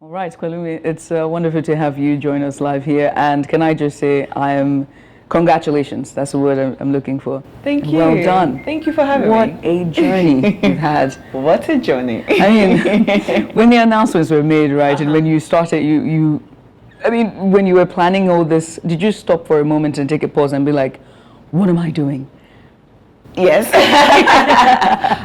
All right, Pelumi, it's wonderful to have you join us live here. And can I just say, congratulations. That's the word I'm looking for. Thank you. Well done. Thank you for having me. What a journey you've had. What a journey. I mean, when the announcements were made, right, and when you started, when you were planning all this, did you stop for a moment and take a pause and be like, what am I doing? Yes.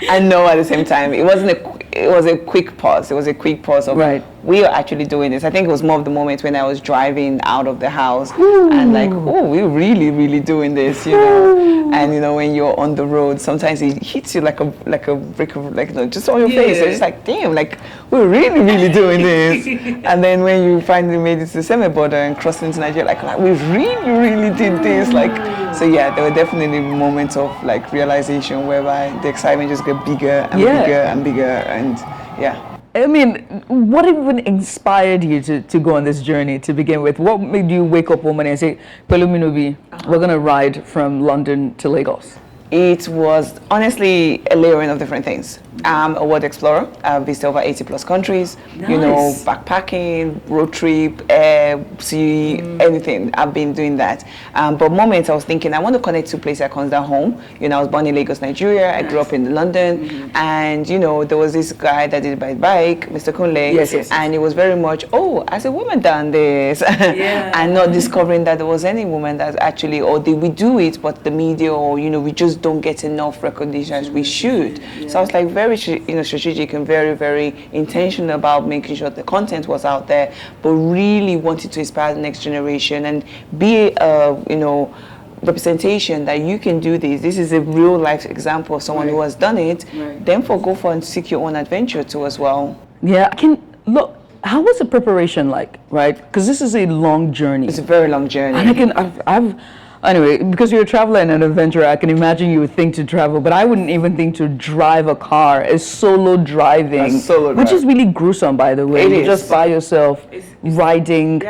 And no at the same time. It was a quick pause. It was a quick pause of we are actually doing this. I think it was more of the moment when I was driving out of the house and like, oh, we're really, really doing this, you know. And you know, when you're on the road, sometimes it hits you like a brick of just on your face. It's just like, damn, like we're really, really doing this. And then when you finally made it to the semi border and crossed into Nigeria, like we really, really did this. Like, so yeah, there were definitely moments of like realization whereby the excitement just got bigger and bigger and bigger, and yeah. I mean, what even inspired you to go on this journey to begin with? What made you wake up one morning and say, Pelumi Nubi, we're going to ride from London to Lagos? It was honestly a layering of different things. I'm a world explorer. I've visited over 80 plus countries. Nice. You know, backpacking, road trip, air, sea, anything. I've been doing that. But moments I was thinking, I want to connect to places I consider home. You know, I was born in Lagos, Nigeria. I grew up in London. And, you know, there was this guy that did it by bike, Mr. Kunle. Yes. And it was very much, oh, as a woman done this. And not discovering that there was any woman that actually, or did we do it, but the media, or, you know, we just don't get enough recognition as we should. So I was like very strategic and very, very intentional about making sure the content was out there, but really wanted to inspire the next generation and be representation that you can do this. This is a real life example of someone who has done it. Then go for and seek your own adventure too as well. Yeah, look. How was the preparation like, right? Because this is a long journey. It's a very long journey. And anyway, because you're a traveler and an adventurer, I can imagine you would think to travel, but I wouldn't even think to drive a car. It's solo driving, which is really gruesome, by the way. You're just by yourself, riding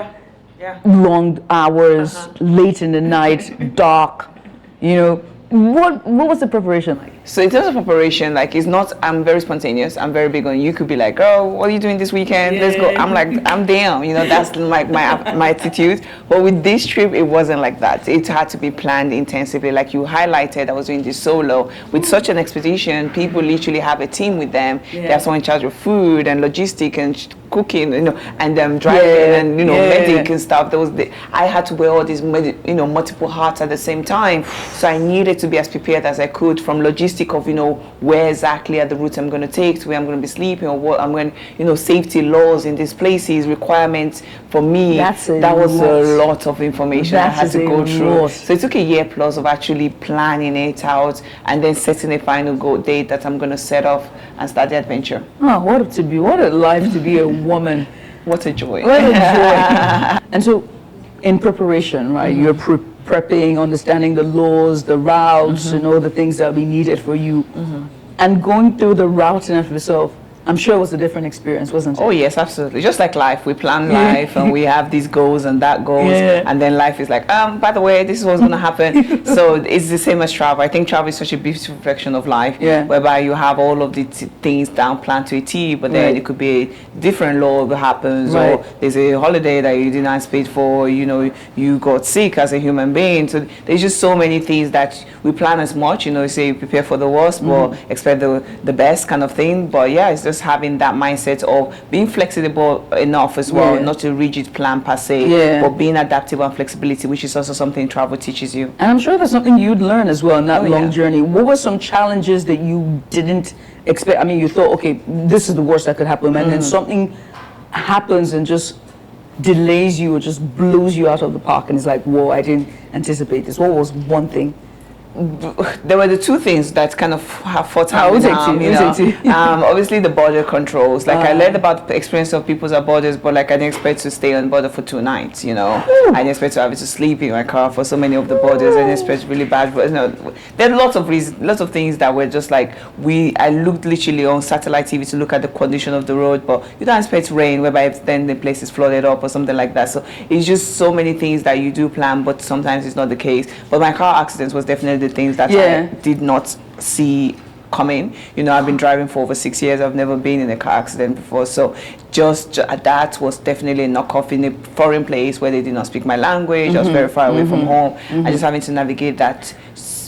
long hours, late in the night, dark, you know. What was the preparation like? So in terms of preparation, like it's not, I'm very spontaneous. I'm very big on, you could be like, girl, what are you doing this weekend? Let's go. I'm like, I'm down. You know, that's like my attitude. But with this trip, it wasn't like that. It had to be planned intensively. Like you highlighted, I was doing this solo. With such an expedition, people literally have a team with them. They have someone in charge of food and logistics and cooking, you know, and driving and, you know, medic and stuff. I had to wear all these, multiple hats at the same time. So I needed to be as prepared as I could, from logistic of, you know, where exactly are the routes I'm going to take, to where I'm going to be sleeping, or what I'm going, you know, safety laws in these places, requirements for me. That was a lot of information I had to go through. So it took a year plus of actually planning it out and then setting a final goal date that I'm going to set off and start the adventure. Oh, what a life to be a woman. What a joy. What a joy. And so in preparation, right, you're prepping, understanding the laws, the routes, you know, the things that will be needed for you. And going through the routing of yourself, I'm sure it was a different experience, wasn't it? Oh yes, absolutely. Just like life, we plan life and we have these goals and that goals, and then life is like, by the way, this is what's going to happen. So it's the same as travel. I think travel is such a beautiful reflection of life, whereby you have all of the things down planned to a T, but then it could be a different law that happens, or there's a holiday that you didn't anticipate for, you know, you got sick as a human being. So there's just so many things that we plan as much, you know, say prepare for the worst, but expect the best kind of thing. But yeah, it's just having that mindset of being flexible enough as well, not a rigid plan per se, but being adaptable and flexibility, which is also something travel teaches you. And I'm sure that's something you'd learn as well in that long journey. What were some challenges that you didn't expect? I mean, you thought, okay, this is the worst that could happen, and then something happens and just delays you or just blows you out of the park, and it's like, whoa, I didn't anticipate this. What was one thing? There were the two things that kind of have fought hand in arm, you know. Obviously the border controls. Like I learned about the experience of people's at borders, but like I didn't expect to stay on border for 2 nights, you know. I didn't expect to have to sleep in my car for so many of the borders. I didn't expect really bad, but you know, there are lots of reasons, lots of things that were just like I looked literally on satellite TV to look at the condition of the road, but you don't expect rain, whereby then the place is flooded up or something like that. So it's just so many things that you do plan, but sometimes it's not the case. But my car accident was definitely the things that I did not see coming. You know, I've been driving for over 6 years. I've never been in a car accident before. So just that was definitely a knockoff in a foreign place where they did not speak my language. I was very far away from home. And just having to navigate that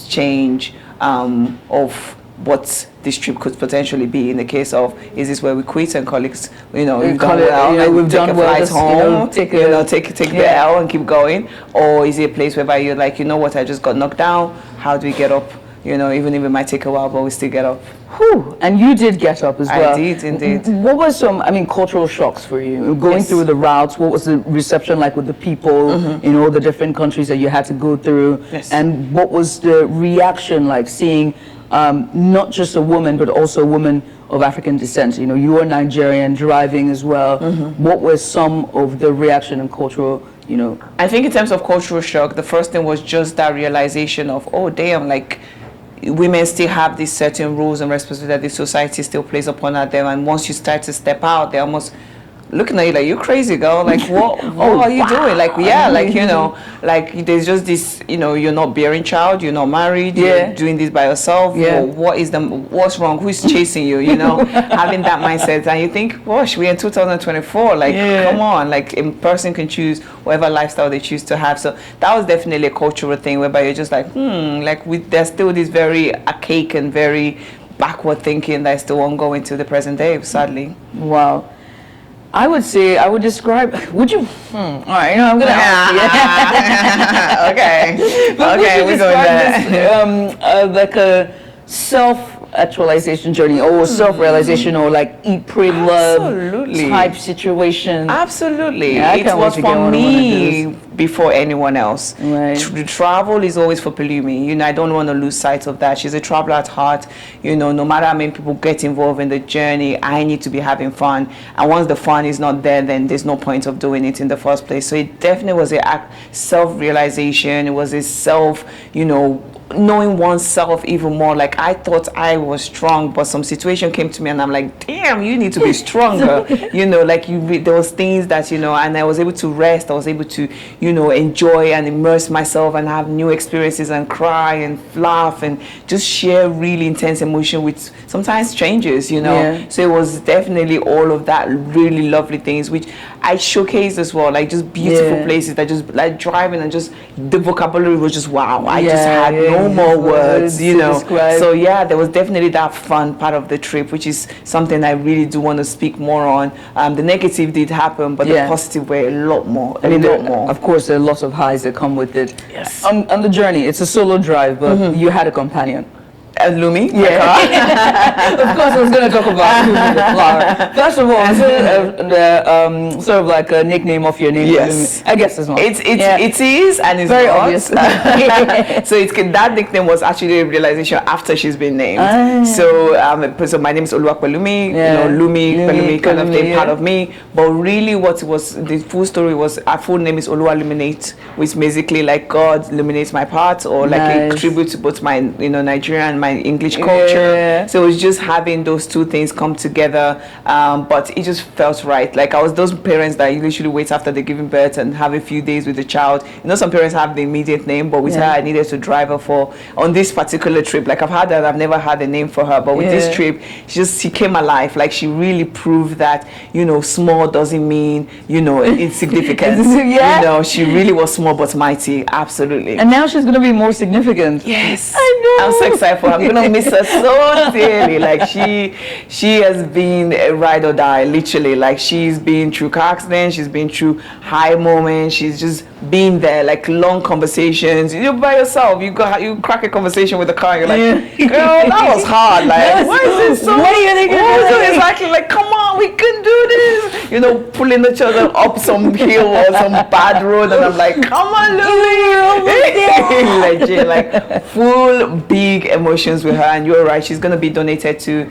change of what this trip could potentially be. In the case of, is this where we quit and colleagues, you know, we've done well, like we've done well, flight home, take the L and keep going, or is it a place whereby you're like, you know what, I just got knocked down, how do we get up? You know, even if it might take a while, but we still get up. Whew. And you did get up as well. I did, indeed. What was some, cultural shocks for you? Going through the routes, what was the reception like with the people in all the different countries that you had to go through? And what was the reaction like seeing not just a woman, but also a woman of African descent? You know, you were Nigerian, driving as well. What were some of the reaction and cultural, you know? I think in terms of cultural shock, the first thing was just that realization of, oh, damn, like, women still have these certain rules and responsibilities that the society still plays upon them, and once you start to step out, they're almost looking at you like, you're crazy, girl, like what are you doing? Like, yeah, like, you know, like there's just this, you know, you're not bearing child, you're not married, you're doing this by yourself. What's wrong, who's chasing you, you know? Having that mindset, and you think, gosh, we're in 2024, like come on, like a person can choose whatever lifestyle they choose to have. So that was definitely a cultural thing whereby you're just like, like there's still this very archaic and very backward thinking that's still ongoing to the present day, sadly. Wow. I would say, I would describe, would you, all right, you know, I'm going to ask you. Okay, we're going there. Like a self-actualization journey or self-realization or like eat, pray, love type situation. Absolutely. Yeah, it was for me before anyone else. Right. Travel is always for Pelumi. You know, I don't want to lose sight of that. She's a traveler at heart. You know, no matter how many people get involved in the journey, I need to be having fun. And once the fun is not there, then there's no point of doing it in the first place. So it definitely was a self-realization. It was a self, you know, knowing oneself even more. Like, I thought I was strong, but some situation came to me and I'm like, damn, you need to be stronger. You know, like there was things that, you know, and I was able to rest. I was able to, you know, enjoy and immerse myself and have new experiences and cry and laugh and just share really intense emotion with sometimes strangers, you know. So it was definitely all of that really lovely things, which I showcased as well, like just beautiful places that just like driving and just the vocabulary was just wow. I just had no more words, you know. So yeah, there was definitely that fun part of the trip, which is something I really do want to speak more on. The negative did happen, but the positive were a lot more. Of course, there are lots of highs that come with it. On the journey, it's a solo drive, but you had a companion. Lumi? Of course, I was going to talk about Lumi the flower. First of all, is sort of like a nickname of your name? Yes. I guess it's not. It is, and it's very not. obvious. So that nickname was actually a realization after she's been named. So my name is Pelumi. You know, Lumi, Pelumi kind of name part of me. But really, what was the full story was our full name is Oluwa Illuminate, which basically like God illuminates my part, or like a tribute to both my Nigerian and my English culture. So it was just having those two things come together, but it just felt right. Like I was those parents that literally wait after they're giving birth and have a few days with the child. You know, some parents have the immediate name, but with her I needed to drive her for on this particular trip. Like I've had that, I've never had a name for her, but with this trip she came alive. Like she really proved that, you know, small doesn't mean, you know, insignificant. You know, she really was small but mighty. Absolutely. And now she's going to be more significant. Yes, I know. I'm so excited for her. I'm gonna miss her so dearly. Like she has been a ride or die, literally. Like she's been through car accidents, she's been through high moments, she's just been there, like long conversations. You're by yourself, you crack a conversation with the car, you're like, girl, that was hard. Like, why is it so? What are you thinking? Exactly, like, come on, we can do this. You know, pulling each other up some hill or some bad road, and I'm like, come on, Louie. Legit, like full big emotions with her. And you're right, she's gonna be donated to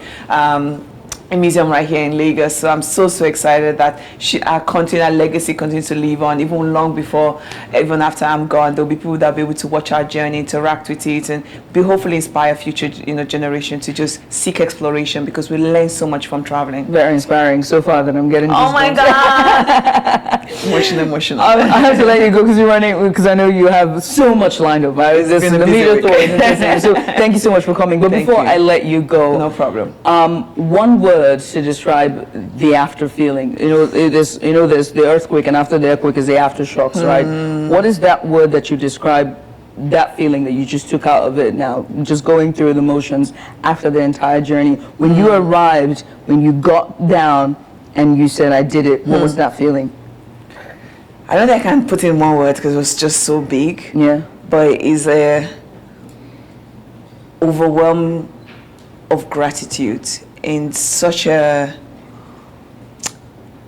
a museum right here in Lagos. So I'm so excited that our legacy continues to live on even long before, even after I'm gone. There'll be people that'll be able to watch our journey, interact with it, and be hopefully inspire future generation to just seek exploration, because we learn so much from traveling. Very inspiring so far that I'm getting. Oh my God! Emotional. I have to let you go because you're running, because I know you have so much lined up. This is the media tour. So thank you so much for coming. But before I let you go, no problem. One word to describe the after feeling. There's the earthquake, and after the earthquake is the aftershocks, right? What is that word that you describe that feeling that you just took out of it now, just going through the motions after the entire journey? When you arrived, when you got down and you said, I did it, what was that feeling? I don't think I can put in one word because it was just so big. Yeah. But it's a overwhelm of gratitude in such a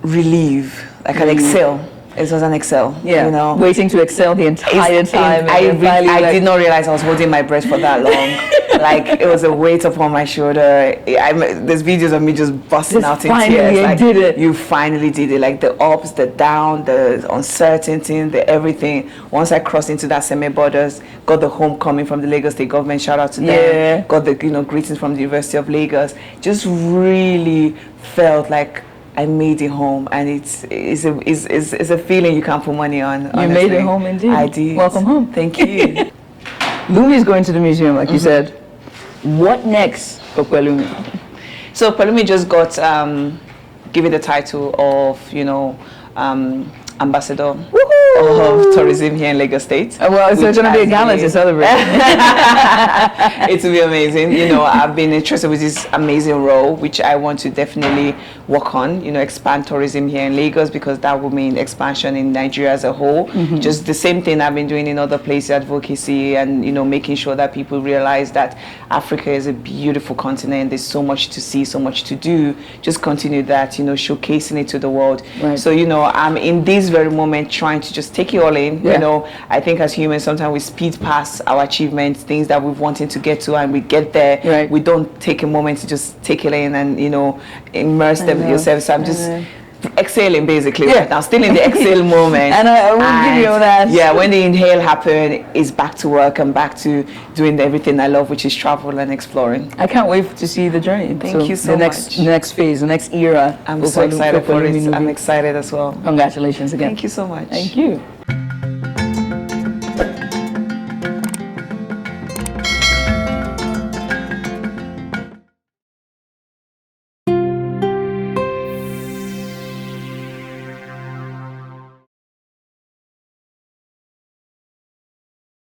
relief, like an exhale. It was an exhale. Yeah. Waiting to exhale the entire time. I did not realize I was holding my breath for that long. Like, it was a weight upon my shoulder. There's videos of me just busting out in tears. Like, did it. You finally did it. Like, the ups, the down, the uncertainty, the everything. Once I crossed into that semi-borders, got the homecoming from the Lagos State government, shout out to them. Got the greetings from the University of Lagos. Just really felt like I made it home, and it's a feeling you can't put money on. Honestly. You made it home, indeed. I did. Welcome home. Thank you. Lumi's going to the museum, like you said. What next for Pelumi? So Pelumi just got given the title of ambassador of tourism here in Lagos State. Well, so it's going to be a gala to celebrate. It will be amazing. I've been interested with this amazing role, which I want to definitely work on, expand tourism here in Lagos, because that will mean expansion in Nigeria as a whole. Just the same thing I've been doing in other places, advocacy, and, making sure that people realize that Africa is a beautiful continent. There's so much to see, so much to do. Just continue that, showcasing it to the world. Right. So, I'm in this very moment trying to just take it all in. I think as humans, sometimes we speed past our achievements, things that we've wanted to get to, and we get there. Right. We don't take a moment to just take it in and, immerse them in yourself. So I'm just exhaling basically right now, still in the exhale moment. And I will give you that. Yeah, when the inhale happens, it's back to work and back to doing everything I love, which is travel and exploring. I can't wait to see the journey. Thank you so much. The next phase, the next era. I'm so excited for it. I'm excited as well. Congratulations again. Thank you so much. Thank you.